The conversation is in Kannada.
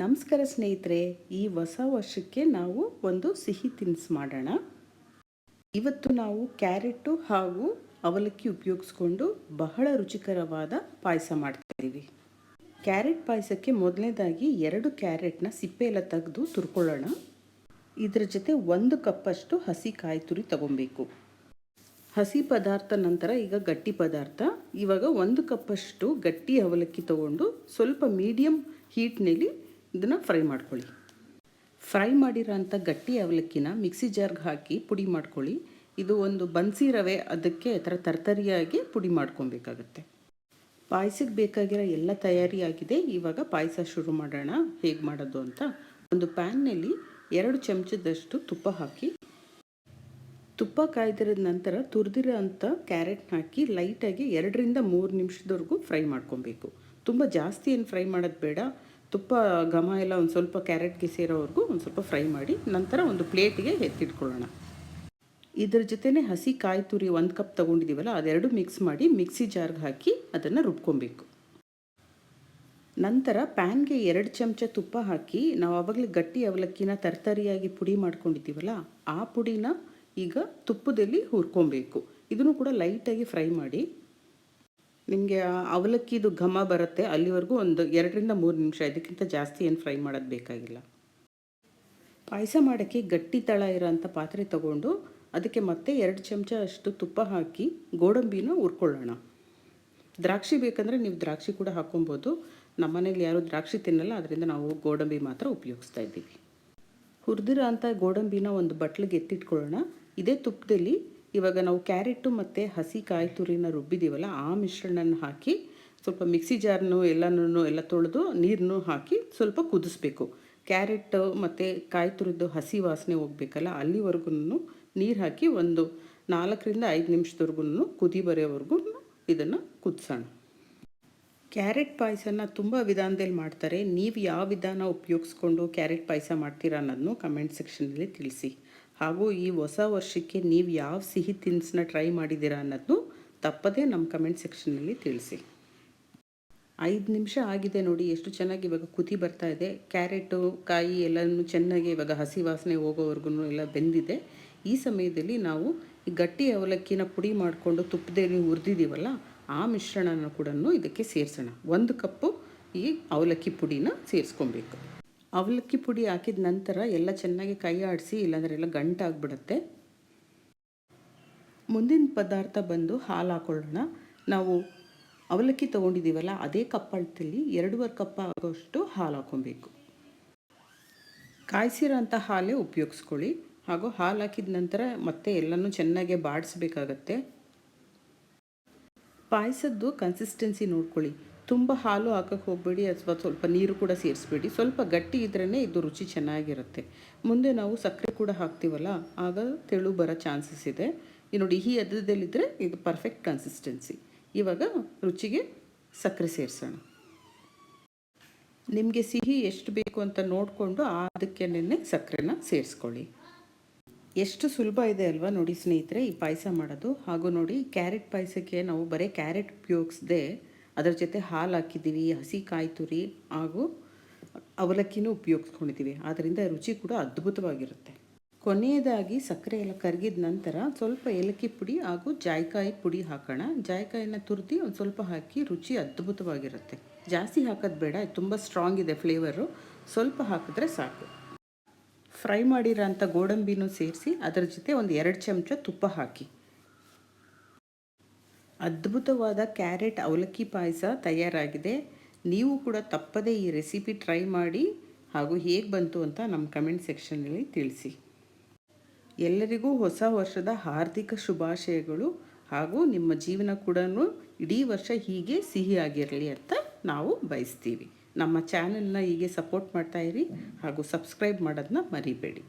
ನಮಸ್ಕಾರ ಸ್ನೇಹಿತರೆ, ಈ ಹೊಸ ವರ್ಷಕ್ಕೆ ನಾವು ಒಂದು ಸಿಹಿ ತಿನಿಸು ಮಾಡೋಣ. ಇವತ್ತು ನಾವು ಕ್ಯಾರೆಟು ಹಾಗೂ ಅವಲಕ್ಕಿ ಉಪಯೋಗಿಸ್ಕೊಂಡು ಬಹಳ ರುಚಿಕರವಾದ ಪಾಯಸ ಮಾಡ್ತಾಯಿದ್ದೀವಿ. ಕ್ಯಾರೆಟ್ ಪಾಯಸಕ್ಕೆ ಮೊದಲನೇದಾಗಿ 2 ಕ್ಯಾರೆಟ್ನ ಸಿಪ್ಪೆ ಎಲ್ಲ ತೆಗೆದು ತುರ್ಕೊಳ್ಳೋಣ. ಇದರ ಜೊತೆ 1 ಕಪ್ಪಷ್ಟು ಹಸಿ ಕಾಯಿ ತುರಿ ತಗೊಬೇಕು. ಹಸಿ ಪದಾರ್ಥ ನಂತರ ಈಗ ಗಟ್ಟಿ ಪದಾರ್ಥ. ಇವಾಗ 1 ಕಪ್ಪಷ್ಟು ಗಟ್ಟಿ ಅವಲಕ್ಕಿ ತಗೊಂಡು ಸ್ವಲ್ಪ ಮೀಡಿಯಮ್ ಹೀಟ್ನಲ್ಲಿ ಇದನ್ನು ಫ್ರೈ ಮಾಡ್ಕೊಳ್ಳಿ. ಫ್ರೈ ಮಾಡಿರೋಂಥ ಗಟ್ಟಿ ಅವಲಕ್ಕಿನ ಮಿಕ್ಸಿ ಜಾರ್ಗೆ ಹಾಕಿ ಪುಡಿ ಮಾಡ್ಕೊಳ್ಳಿ. ಇದು ಒಂದು ಬನ್ಸಿ ರವೆ, ಅದಕ್ಕೆ ತರ್ತರಿಯಾಗಿ ಪುಡಿ ಮಾಡ್ಕೊಬೇಕಾಗತ್ತೆ. ಪಾಯಸಕ್ಕೆ ಬೇಕಾಗಿರೋ ಎಲ್ಲ ತಯಾರಿಯಾಗಿದೆ. ಇವಾಗ ಪಾಯಸ ಶುರು ಮಾಡೋಣ. ಹೇಗೆ ಮಾಡೋದು ಅಂತ, ಒಂದು ಪ್ಯಾನ್ನಲ್ಲಿ 2 ಚಮಚದಷ್ಟು ತುಪ್ಪ ಹಾಕಿ, ತುಪ್ಪ ಕಾಯ್ದಿರೋದ ನಂತರ ತುರಿದಿರೋ ಅಂಥ ಕ್ಯಾರೆಟ್ನ ಹಾಕಿ ಲೈಟಾಗಿ 2ರಿಂದ 3 ನಿಮಿಷದವರೆಗೂ ಫ್ರೈ ಮಾಡ್ಕೊಬೇಕು. ತುಂಬ ಜಾಸ್ತಿ ಏನು ಫ್ರೈ ಮಾಡೋದು ಬೇಡ. ತುಪ್ಪ ಘಮ ಎಲ್ಲ ಒಂದು ಸ್ವಲ್ಪ ಕ್ಯಾರೆಟ್ಗೆ ಸೇರೋವರೆಗೂ ಒಂದು ಸ್ವಲ್ಪ ಫ್ರೈ ಮಾಡಿ ನಂತರ ಒಂದು ಪ್ಲೇಟಿಗೆ ಎತ್ತಿಟ್ಕೊಳ್ಳೋಣ. ಇದರ ಜೊತೆನೇ ಹಸಿ ಕಾಯಿ ತುರಿ 1 ಕಪ್ ತೊಗೊಂಡಿದ್ದೀವಲ್ಲ, ಅದೆರಡು ಮಿಕ್ಸ್ ಮಾಡಿ ಮಿಕ್ಸಿ ಜಾರ್ಗೆ ಹಾಕಿ ಅದನ್ನು ರುಬ್ಕೊಬೇಕು. ನಂತರ ಪ್ಯಾನ್ಗೆ 2 ಚಮಚ ತುಪ್ಪ ಹಾಕಿ ನಾವು ಆವಾಗಲೇ ಗಟ್ಟಿ ಅವಲಕ್ಕಿನ ತರ್ತರಿಯಾಗಿ ಪುಡಿ ಮಾಡ್ಕೊಂಡಿದ್ದೀವಲ್ಲ, ಆ ಪುಡಿನ ಈಗ ತುಪ್ಪದಲ್ಲಿ ಹುರ್ಕೊಬೇಕು. ಇದನ್ನು ಕೂಡ ಲೈಟಾಗಿ ಫ್ರೈ ಮಾಡಿ. ನಿಮಗೆ ಅವಲಕ್ಕಿದು ಘಮ ಬರುತ್ತೆ ಅಲ್ಲಿವರೆಗೂ ಒಂದು 2ರಿಂದ 3 ನಿಮಿಷ, ಇದಕ್ಕಿಂತ ಜಾಸ್ತಿ ಏನು ಫ್ರೈ ಮಾಡೋದು ಬೇಕಾಗಿಲ್ಲ. ಪಾಯಸ ಮಾಡೋಕ್ಕೆ ಗಟ್ಟಿ ತಳ ಇರೋಂಥ ಪಾತ್ರೆ ತಗೊಂಡು ಅದಕ್ಕೆ ಮತ್ತೆ 2 ಚಮಚ ಅಷ್ಟು ತುಪ್ಪ ಹಾಕಿ ಗೋಡಂಬಿನ ಹುರ್ಕೊಳ್ಳೋಣ. ದ್ರಾಕ್ಷಿ ಬೇಕಂದರೆ ನೀವು ದ್ರಾಕ್ಷಿ ಕೂಡ ಹಾಕೊಬೋದು. ನಮ್ಮನೇಲಿ ಯಾರೂ ದ್ರಾಕ್ಷಿ ತಿನ್ನಲ್ಲ, ಅದರಿಂದ ನಾವು ಗೋಡಂಬಿ ಮಾತ್ರ ಉಪಯೋಗಿಸ್ತಾ ಇದ್ದೀವಿ. ಹುರಿದಿರೋ ಅಂಥ ಗೋಡಂಬಿನ ಒಂದು ಬಟ್ಲಿಗೆ ಎತ್ತಿಟ್ಕೊಳ್ಳೋಣ. ಇದೇ ತುಪ್ಪದಲ್ಲಿ ಇವಾಗ ನಾವು ಕ್ಯಾರೆಟು ಮತ್ತು ಹಸಿ ಕಾಯಿ ತುರಿನ ರುಬ್ಬಿದ್ದೀವಲ್ಲ, ಆ ಮಿಶ್ರಣನ ಹಾಕಿ ಸ್ವಲ್ಪ ಮಿಕ್ಸಿ ಜಾರ್ನು ಎಲ್ಲ ತೊಳೆದು ನೀರನ್ನು ಹಾಕಿ ಸ್ವಲ್ಪ ಕುದಿಸ್ಬೇಕು. ಕ್ಯಾರೆಟ್ ಮತ್ತು ಕಾಯಿ ತುರಿದು ಹಸಿ ವಾಸನೆ ಹೋಗ್ಬೇಕಲ್ಲ, ಅಲ್ಲಿವರೆಗೂ ನೀರು ಹಾಕಿ ಒಂದು 4ರಿಂದ 5 ನಿಮಿಷದವರೆಗೂ ಕುದಿ ಬರೋವರೆಗೂ ಇದನ್ನು ಕುದಿಸೋಣ. ಕ್ಯಾರೆಟ್ ಪಾಯಸನ ತುಂಬ ವಿಧಾನದಲ್ಲಿ ಮಾಡ್ತಾರೆ. ನೀವು ಯಾವ ವಿಧಾನ ಉಪಯೋಗಿಸ್ಕೊಂಡು ಕ್ಯಾರೆಟ್ ಪಾಯಸ ಮಾಡ್ತೀರಾ ಅನ್ನೋದನ್ನು ಕಮೆಂಟ್ ಸೆಕ್ಷನಲ್ಲಿ ತಿಳಿಸಿ. ಹಾಗೂ ಈ ಹೊಸ ವರ್ಷಕ್ಕೆ ನೀವು ಯಾವ ಸಿಹಿ ತಿನಿಸನ್ನ ಟ್ರೈ ಮಾಡಿದ್ದೀರಾ ಅನ್ನೋದನ್ನು ತಪ್ಪದೇ ನಮ್ಮ ಕಮೆಂಟ್ ಸೆಕ್ಷನ್ನಲ್ಲಿ ತಿಳಿಸಿ. 5 ನಿಮಿಷ ಆಗಿದೆ ನೋಡಿ, ಎಷ್ಟು ಚೆನ್ನಾಗಿ ಇವಾಗ ಕುದಿ ಬರ್ತಾ ಇದೆ. ಕ್ಯಾರೆಟು ಕಾಯಿ ಎಲ್ಲನೂ ಚೆನ್ನಾಗಿ ಇವಾಗ ಹಸಿ ವಾಸನೆ ಹೋಗೋವರೆಗೂ ಎಲ್ಲ ಬೆಂದಿದೆ. ಈ ಸಮಯದಲ್ಲಿ ನಾವು ಈ ಗಟ್ಟಿ ಅವಲಕ್ಕಿನ ಪುಡಿ ಮಾಡಿಕೊಂಡು ತುಪ್ಪದಲ್ಲಿ ಹುರಿದಿದ್ದೀವಲ್ಲ, ಆ ಮಿಶ್ರಣನ ಕೂಡ ಇದಕ್ಕೆ ಸೇರಿಸೋಣ. 1 ಕಪ್ಪು ಈ ಅವಲಕ್ಕಿ ಪುಡಿನ ಸೇರಿಸ್ಕೊಬೇಕು. ಅವಲಕ್ಕಿ ಪುಡಿ ಹಾಕಿದ ನಂತರ ಎಲ್ಲ ಚೆನ್ನಾಗಿ ಕೈ ಆಡಿಸಿ, ಇಲ್ಲಾಂದರೆ ಎಲ್ಲ ಗಂಟಾಗ್ಬಿಡುತ್ತೆ. ಮುಂದಿನ ಪದಾರ್ಥ ಬಂದು ಹಾಲು ಹಾಕೊಳ್ಳೋಣ. ನಾವು ಅವಲಕ್ಕಿ ತೊಗೊಂಡಿದ್ದೀವಲ್ಲ, ಅದೇ ಕಪ್ಪಳದಲ್ಲಿ 2.5 ಕಪ್ ಆಗೋಷ್ಟು ಹಾಲು ಹಾಕೊಬೇಕು. ಕಾಯಿಸಿರೋ ಅಂಥ ಹಾಲೇ ಉಪಯೋಗಿಸ್ಕೊಳ್ಳಿ. ಹಾಗೂ ಹಾಲು ಹಾಕಿದ ನಂತರ ಮತ್ತೆ ಎಲ್ಲನೂ ಚೆನ್ನಾಗಿ ಬಾಡಿಸ್ಬೇಕಾಗತ್ತೆ. ಪಾಯಸದ್ದು ಕನ್ಸಿಸ್ಟೆನ್ಸಿ ನೋಡ್ಕೊಳ್ಳಿ. ತುಂಬ ಹಾಲು ಹಾಕೋಕ್ಕೆ ಹೋಗಬೇಡಿ, ಅಥವಾ ಸ್ವಲ್ಪ ನೀರು ಕೂಡ ಸೇರಿಸ್ಬೇಡಿ. ಸ್ವಲ್ಪ ಗಟ್ಟಿ ಇದ್ರೇ ಇದು ರುಚಿ ಚೆನ್ನಾಗಿರುತ್ತೆ. ಮುಂದೆ ನಾವು ಸಕ್ಕರೆ ಕೂಡ ಹಾಕ್ತೀವಲ್ಲ, ಆಗ ತೆಳು ಬರೋ ಚಾನ್ಸಸ್ ಇದೆ. ನೋಡಿ, ಈ ಹದದಲ್ಲಿದ್ದರೆ ಇದು ಪರ್ಫೆಕ್ಟ್ ಕನ್ಸಿಸ್ಟೆನ್ಸಿ. ಇವಾಗ ರುಚಿಗೆ ಸಕ್ಕರೆ ಸೇರಿಸೋಣ. ನಿಮಗೆ ಸಿಹಿ ಎಷ್ಟು ಬೇಕು ಅಂತ ನೋಡಿಕೊಂಡು ಅದಕ್ಕೇನೆ ಸಕ್ಕರೆನ ಸೇರಿಸ್ಕೊಳ್ಳಿ. ಎಷ್ಟು ಸುಲಭ ಇದೆ ಅಲ್ವಾ ನೋಡಿ ಸ್ನೇಹಿತರೆ ಈ ಪಾಯಸ ಮಾಡೋದು. ಹಾಗೂ ನೋಡಿ, ಕ್ಯಾರೆಟ್ ಪಾಯಸಕ್ಕೆ ನಾವು ಬರೀ ಕ್ಯಾರೆಟ್ ಉಪಯೋಗಿಸದೆ ಅದರ ಜೊತೆ ಹಾಲು ಹಾಕಿದ್ದೀವಿ, ಹಸಿ ಕಾಯಿ ತುರಿ ಹಾಗೂ ಅವಲಕ್ಕಿನೂ ಉಪಯೋಗಿಸ್ಕೊಂಡಿದ್ದೀವಿ. ಆದ್ದರಿಂದ ರುಚಿ ಕೂಡ ಅದ್ಭುತವಾಗಿರುತ್ತೆ. ಕೊನೆಯದಾಗಿ ಸಕ್ಕರೆ ಎಲ್ಲ ಕರಗಿದ ನಂತರ ಸ್ವಲ್ಪ ಏಲಕ್ಕಿ ಪುಡಿ ಹಾಗೂ ಜಾಯಿಕಾಯಿ ಪುಡಿ ಹಾಕೋಣ. ಜಾಯಿಕಾಯಿನ ತುರಿದು ಒಂದು ಸ್ವಲ್ಪ ಹಾಕಿ, ರುಚಿ ಅದ್ಭುತವಾಗಿರುತ್ತೆ. ಜಾಸ್ತಿ ಹಾಕೋದು ಬೇಡ, ತುಂಬ ಸ್ಟ್ರಾಂಗ್ ಇದೆ ಫ್ಲೇವರು. ಸ್ವಲ್ಪ ಹಾಕಿದ್ರೆ ಸಾಕು. ಫ್ರೈ ಮಾಡಿರೋಂಥ ಗೋಡಂಬಿನೂ ಸೇರಿಸಿ ಅದರ ಜೊತೆ ಒಂದು 2 ಚಮಚ ತುಪ್ಪ ಹಾಕಿ. ಅದ್ಭುತವಾದ ಕ್ಯಾರೆಟ್ ಅವಲಕ್ಕಿ ಪಾಯಸ ತಯಾರಾಗಿದೆ. ನೀವು ಕೂಡ ತಪ್ಪದೇ ಈ ರೆಸಿಪಿ ಟ್ರೈ ಮಾಡಿ ಹಾಗೂ ಹೇಗೆ ಬಂತು ಅಂತ ನಮ್ಮ ಕಮೆಂಟ್ ಸೆಕ್ಷನ್ನಲ್ಲಿ ತಿಳಿಸಿ. ಎಲ್ಲರಿಗೂ ಹೊಸ ವರ್ಷದ ಹಾರ್ದಿಕ ಶುಭಾಶಯಗಳು. ಹಾಗೂ ನಿಮ್ಮ ಜೀವನ ಕೂಡ ಇಡೀ ವರ್ಷ ಹೀಗೆ ಸಿಹಿಯಾಗಿರಲಿ ಅಂತ ನಾವು ಬಯಸ್ತೀವಿ. ನಮ್ಮ ಚಾನೆಲ್ನ ಹೀಗೆ ಸಪೋರ್ಟ್ ಮಾಡ್ತಾಯಿರಿ ಹಾಗೂ ಸಬ್ಸ್ಕ್ರೈಬ್ ಮಾಡೋದನ್ನ ಮರಿಬೇಡಿ.